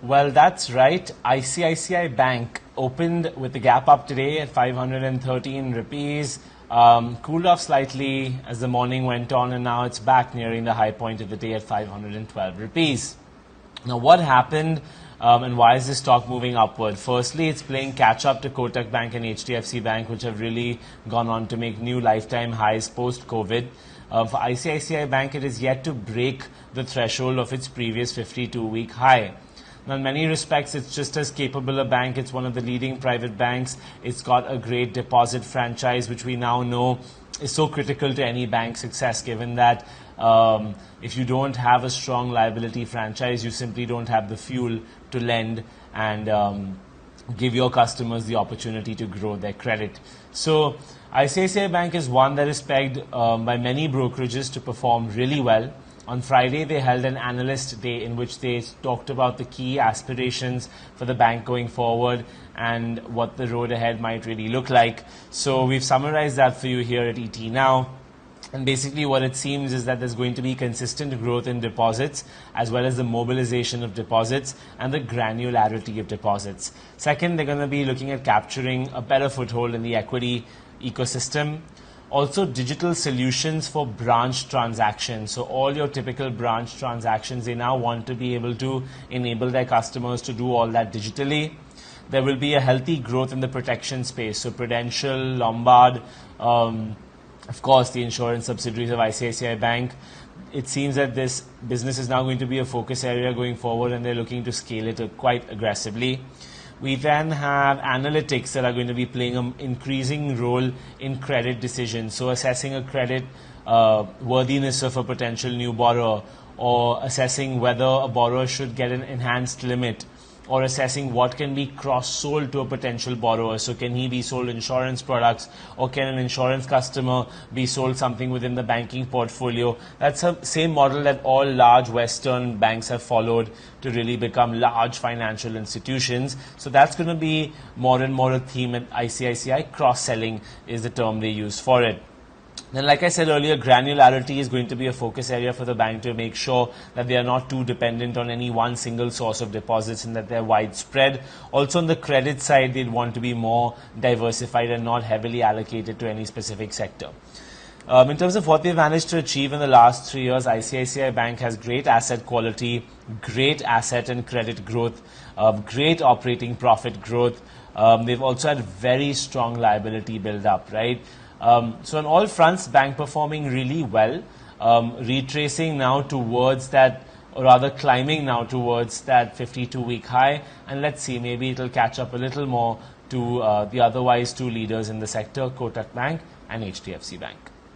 Well, that's right. ICICI Bank opened with the gap up today at 513 rupees. Cooled off slightly as the morning went on, and now it's back nearing the high point of the day at 512 rupees. Now, what happened and why is this stock moving upward? Firstly, it's playing catch up to Kotak Bank and HDFC Bank, which have really gone on to make new lifetime highs post-COVID. For ICICI Bank, it is yet to break the threshold of its previous 52-week high. Now, in many respects, it's just as capable a bank. It's one of the leading private banks. It's got a great deposit franchise, which we now know is so critical to any bank success, given that if you don't have a strong liability franchise, you simply don't have the fuel to lend and give your customers the opportunity to grow their credit. So ICICI Bank is one that is pegged by many brokerages to perform really well. On Friday, they held an analyst day in which they talked about the key aspirations for the bank going forward and what the road ahead might really look like. So we've summarized that for you here at ET Now. And basically what it seems is that there's going to be consistent growth in deposits, as well as the mobilization of deposits and the granularity of deposits. Second, they're going to be looking at capturing a better foothold in the equity ecosystem. Also, digital solutions for branch transactions. So all your typical branch transactions, they now want to be able to enable their customers to do all that digitally. There will be a healthy growth in the protection space. So Prudential, Lombard, of course, the insurance subsidiaries of ICICI Bank. It seems that this business is now going to be a focus area going forward, and they're looking to scale it quite aggressively. We then have analytics that are going to be playing an increasing role in credit decisions. So assessing a credit worthiness of a potential new borrower, or assessing whether a borrower should get an enhanced limit, or assessing what can be cross-sold to a potential borrower. So can he be sold insurance products, or can an insurance customer be sold something within the banking portfolio? That's the same model that all large Western banks have followed to really become large financial institutions. So that's going to be more and more a theme at ICICI. Cross-selling is the term they use for it. Then, like I said earlier, granularity is going to be a focus area for the bank to make sure that they are not too dependent on any one single source of deposits and that they're widespread. Also, on the credit side, they'd want to be more diversified and not heavily allocated to any specific sector. In terms of what they've managed to achieve in the last 3 years, ICICI Bank has great asset quality, great asset and credit growth, great operating profit growth. They've also had very strong liability build-up, right? So on all fronts, bank performing really well, retracing now towards that, or rather climbing now towards that 52-week high. And let's see, maybe it'll catch up a little more to the otherwise two leaders in the sector, Kotak Bank and HDFC Bank.